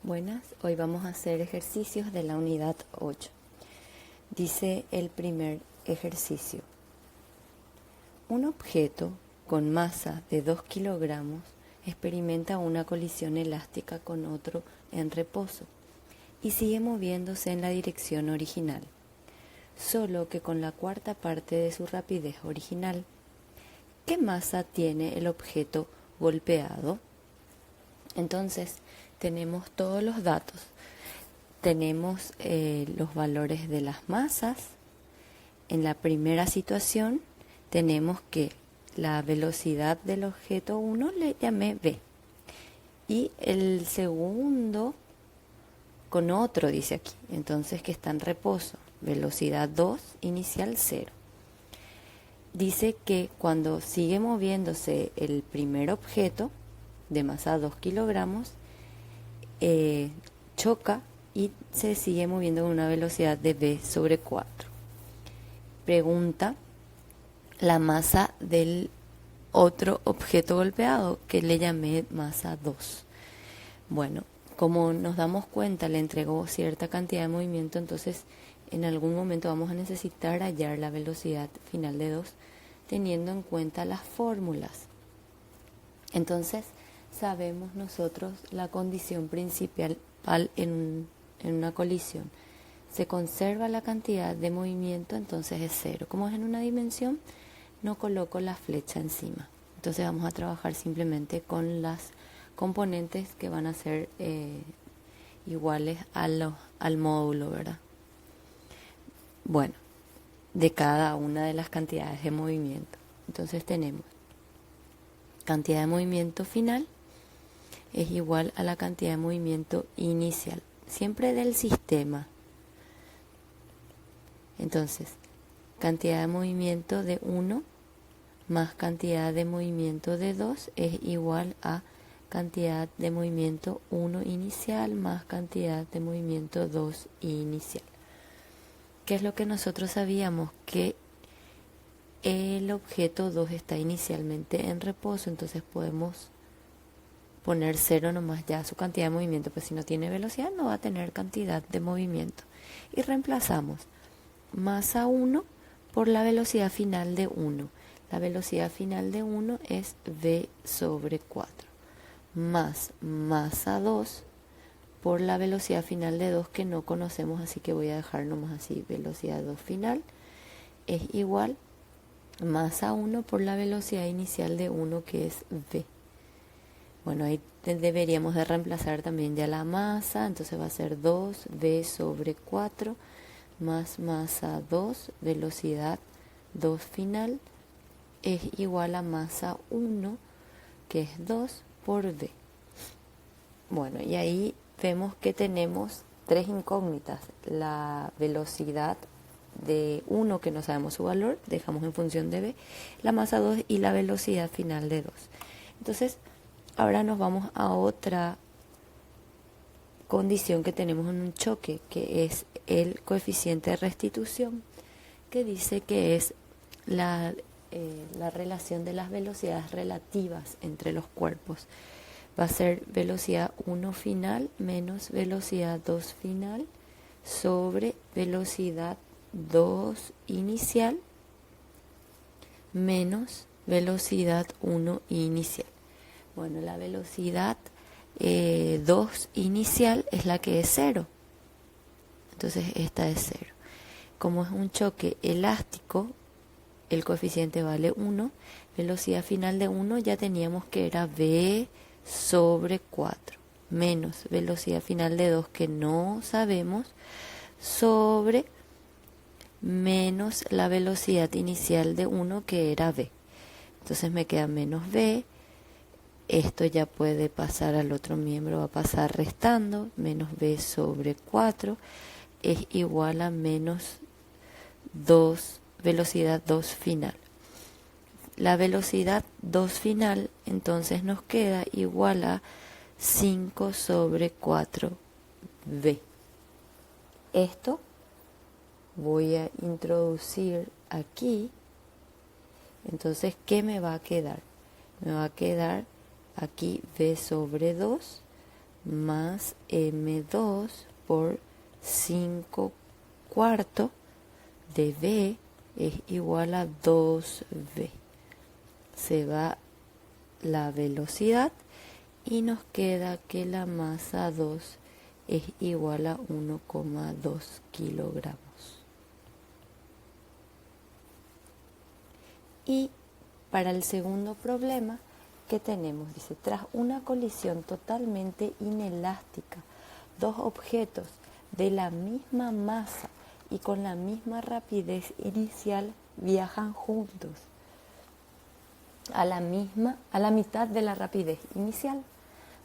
Buenas, hoy vamos a hacer ejercicios de la unidad 8. Dice el primer ejercicio. Un objeto con masa de 2 kilogramos experimenta una colisión elástica con otro en reposo y sigue moviéndose en la dirección original, solo que con la cuarta parte de su rapidez original. ¿Qué masa tiene el objeto golpeado? Entonces, tenemos todos los datos. Tenemos los valores de las masas. En la primera situación, tenemos que la velocidad del objeto 1 le llamé v. Y el segundo con otro, dice aquí. Entonces, que está en reposo. Velocidad 2, inicial 0. Dice que cuando sigue moviéndose el primer objeto de masa 2 kilogramos, choca y se sigue moviendo con una velocidad de v sobre 4. Pregunta la masa del otro objeto golpeado, que le llamé masa 2. Bueno, como nos damos cuenta, le entregó cierta cantidad de movimiento, entonces en algún momento vamos a necesitar hallar la velocidad final de 2 teniendo en cuenta las fórmulas. Entonces, sabemos nosotros la condición principal en una colisión. Se conserva la cantidad de movimiento, entonces es 0. Como es en una dimensión, no coloco la flecha encima. Entonces vamos a trabajar simplemente con las componentes que van a ser iguales al módulo, ¿verdad? Bueno, de cada una de las cantidades de movimiento. Entonces tenemos cantidad de movimiento final es igual a la cantidad de movimiento inicial, siempre del sistema. Entonces, cantidad de movimiento de 1 más cantidad de movimiento de 2 es igual a cantidad de movimiento 1 inicial más cantidad de movimiento 2 inicial. ¿Qué es lo que nosotros sabíamos? Que el objeto 2 está inicialmente en reposo, entonces podemos poner 0 nomás ya su cantidad de movimiento, pues si no tiene velocidad no va a tener cantidad de movimiento. Y reemplazamos masa 1 por la velocidad final de 1. La velocidad final de 1 es v sobre 4, más masa 2 por la velocidad final de 2 que no conocemos, así que voy a dejar nomás así, velocidad 2 final es igual masa 1 por la velocidad inicial de 1 que es v. Bueno, ahí deberíamos de reemplazar también ya la masa, entonces va a ser 2v sobre 4 más masa 2, velocidad 2 final, es igual a masa 1, que es 2 por v. Bueno, y ahí vemos que tenemos tres incógnitas. La velocidad de 1, que no sabemos su valor, dejamos en función de v, la masa 2 y la velocidad final de 2. Entonces, ahora nos vamos a otra condición que tenemos en un choque, que es el coeficiente de restitución, que dice que es la relación de las velocidades relativas entre los cuerpos. Va a ser velocidad 1 final menos velocidad 2 final sobre velocidad 2 inicial menos velocidad 1 inicial. Bueno, la velocidad 2 inicial es la que es 0. Entonces esta es 0. Como es un choque elástico, el coeficiente vale 1. Velocidad final de 1 ya teníamos que era v sobre 4 menos velocidad final de 2 que no sabemos sobre menos la velocidad inicial de 1 que era v. Entonces me queda menos v. Esto ya puede pasar al otro miembro, va a pasar restando, menos v sobre 4 es igual a menos 2, velocidad 2 final. La velocidad 2 final entonces nos queda igual a 5 sobre 4v. Esto voy a introducir aquí. Entonces, ¿qué me va a quedar? Me va a quedar aquí v sobre 2 más m2 por 5/4 de v es igual a 2v. Se va la velocidad y nos queda que la masa 2 es igual a 1,2 kilogramos. Y para el segundo problema que tenemos, dice, tras una colisión totalmente inelástica, dos objetos de la misma masa y con la misma rapidez inicial viajan juntos a la mitad de la rapidez inicial.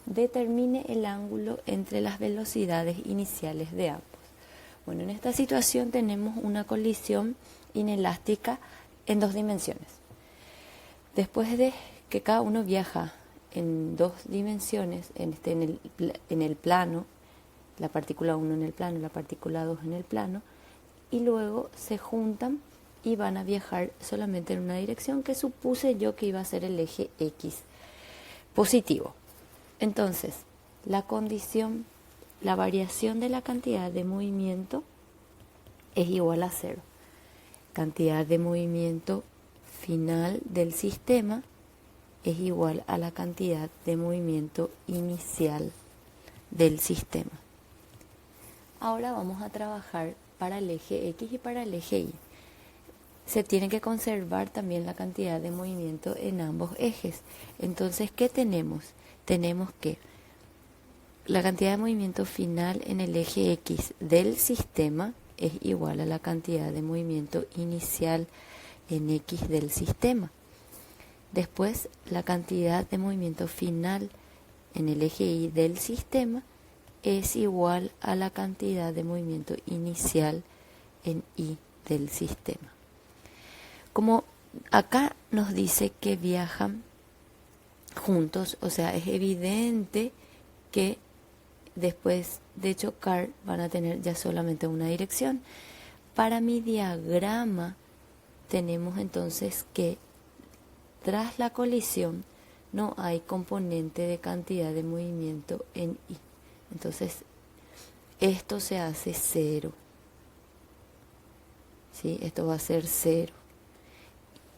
Determine el ángulo entre las velocidades iniciales de ambos. Bueno, en esta situación tenemos una colisión inelástica en dos dimensiones. Después de que cada uno viaja en dos dimensiones, en el plano, la partícula 1 en el plano, la partícula 2 en el plano, y luego se juntan y van a viajar solamente en una dirección que supuse yo que iba a ser el eje X positivo. Entonces, la variación de la cantidad de movimiento es igual a 0. Cantidad de movimiento final del sistema es igual a la cantidad de movimiento inicial del sistema. Ahora vamos a trabajar para el eje X y para el eje Y. Se tiene que conservar también la cantidad de movimiento en ambos ejes. Entonces, ¿qué tenemos? Tenemos que la cantidad de movimiento final en el eje X del sistema es igual a la cantidad de movimiento inicial en X del sistema. Después, la cantidad de movimiento final en el eje Y del sistema es igual a la cantidad de movimiento inicial en Y del sistema. Como acá nos dice que viajan juntos, o sea, es evidente que después de chocar van a tener ya solamente una dirección. Para mi diagrama tenemos entonces que tras la colisión no hay componente de cantidad de movimiento en Y. Entonces, esto se hace 0. ¿Sí? Esto va a ser 0.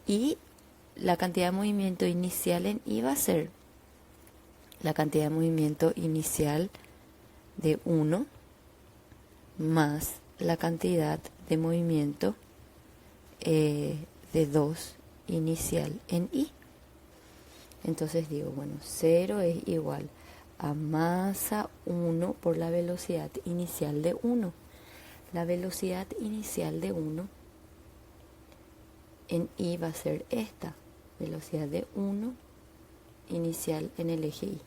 Y la cantidad de movimiento inicial en Y va a ser la cantidad de movimiento inicial de 1 más la cantidad de movimiento de 2 inicial en Y. Entonces digo, bueno, 0 es igual a masa 1 por la velocidad inicial de 1. La velocidad inicial de 1 en Y va a ser esta, velocidad de 1 inicial en el eje Y.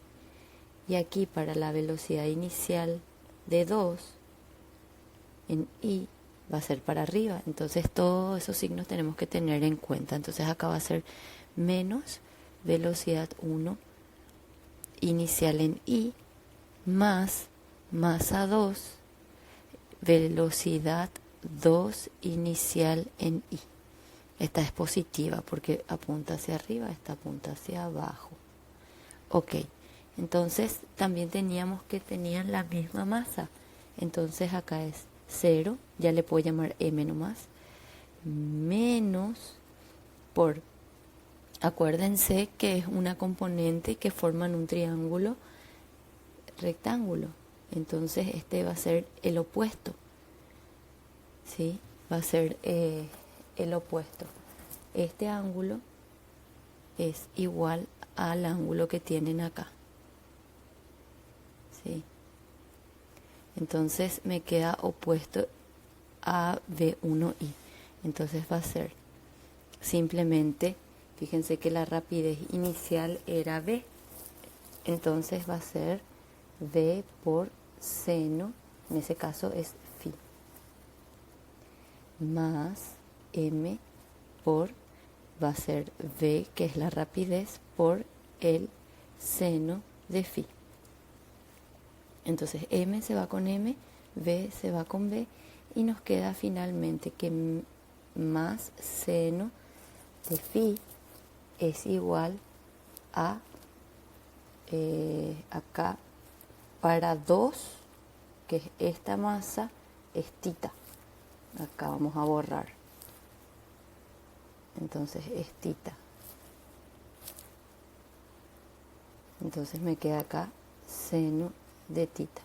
Y aquí para la velocidad inicial de 2 en Y va a ser para arriba. Entonces todos esos signos tenemos que tener en cuenta. Entonces acá va a ser menos velocidad 1 inicial en Y más masa 2 velocidad 2 inicial en Y. Esta es positiva porque apunta hacia arriba, esta apunta hacia abajo. Ok, entonces también teníamos que tenían la misma masa. Entonces acá es 0, ya le puedo llamar m nomás, menos por, acuérdense que es una componente que forman un triángulo rectángulo. Entonces este va a ser el opuesto. ¿Sí? Va a ser el opuesto. Este ángulo es igual al ángulo que tienen acá. ¿Sí? Entonces me queda opuesto a V1I. Entonces va a ser simplemente, fíjense que la rapidez inicial era V. Entonces va a ser V por seno, en ese caso es phi, más m por, va a ser v, que es la rapidez, por el seno de phi. Entonces m se va con m, v se va con v, y nos queda finalmente que más seno de phi es igual a, acá para 2, que es esta masa, es tita. Acá vamos a borrar. Entonces es tita. Entonces me queda acá seno de tita.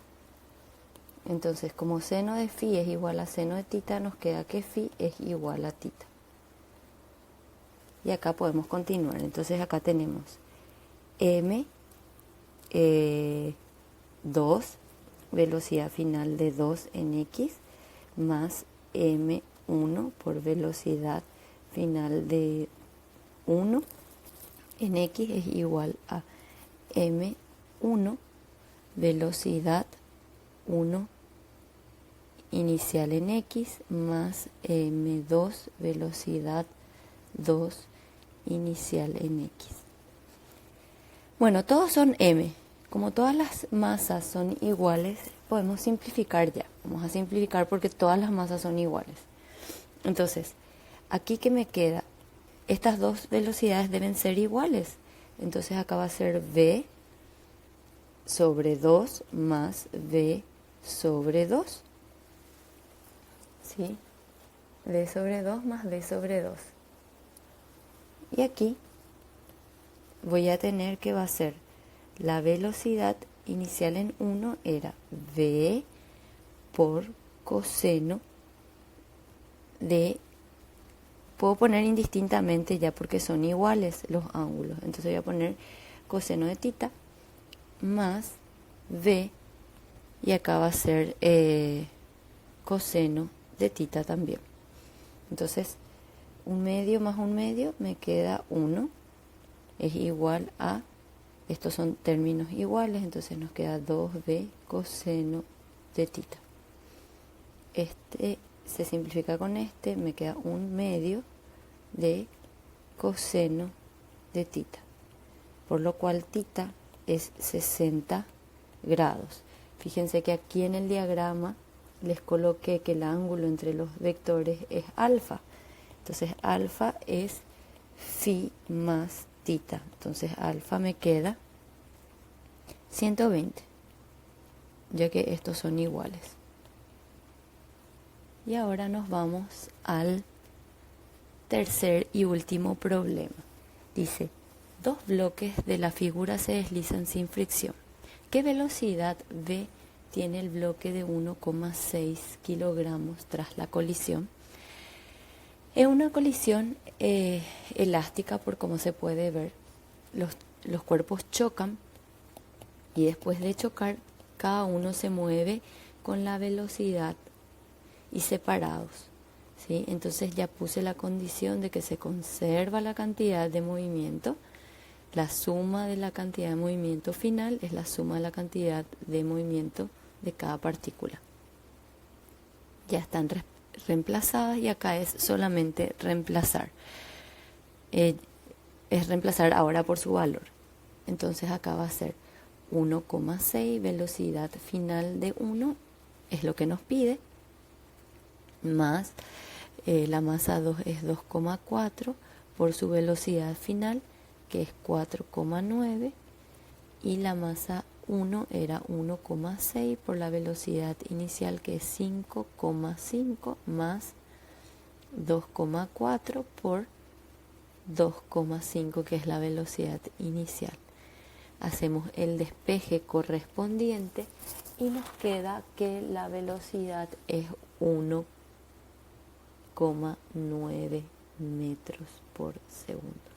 Entonces, como seno de phi es igual a seno de tita, nos queda que phi es igual a tita. Y acá podemos continuar. Entonces acá tenemos m 2, velocidad final de 2 en x, más m1 por velocidad final de 1 en x es igual a m1 velocidad 1 inicial en x más m2 velocidad 2 inicial en x. Bueno, todos son m. Como todas las masas son iguales, podemos simplificar ya. Vamos a simplificar porque todas las masas son iguales. Entonces, aquí que me queda, estas dos velocidades deben ser iguales. Entonces acá va a ser v sobre 2 más v sobre 2. ¿Sí? V sobre 2 más v sobre 2. Y aquí voy a tener que va a ser la velocidad inicial en 1 era v por coseno de, puedo poner indistintamente ya porque son iguales los ángulos, entonces voy a poner coseno de tita más v, y acá va a ser coseno de tita también. Entonces, un medio más un medio me queda 1, es igual a, estos son términos iguales, entonces nos queda 2v coseno de tita. Este se simplifica con este, me queda un medio de coseno de tita, por lo cual tita es 60 grados. Fíjense que aquí en el diagrama les coloqué que el ángulo entre los vectores es alfa. Entonces alfa es phi más tita. Entonces alfa me queda 120, ya que estos son iguales. Y ahora nos vamos al tercer y último problema. Dice, dos bloques de la figura se deslizan sin fricción. ¿Qué velocidad v tiene el bloque de 1,6 kilogramos tras la colisión? Es una colisión elástica, por como se puede ver. Los cuerpos chocan y después de chocar, cada uno se mueve con la velocidad y separados. ¿Sí? Entonces ya puse la condición de que se conserva la cantidad de movimiento. La suma de la cantidad de movimiento final es la suma de la cantidad de movimiento de cada partícula. Ya están reemplazadas y acá es solamente reemplazar. Es reemplazar ahora por su valor. Entonces acá va a ser 1,6, velocidad final de 1, es lo que nos pide, más la masa 2 es 2,4 por su velocidad final, que es 4,9, y la masa 1 era 1,6 por la velocidad inicial, que es 5,5, más 2,4 por 2,5, que es la velocidad inicial. Hacemos el despeje correspondiente y nos queda que la velocidad es 1,9 metros por segundo.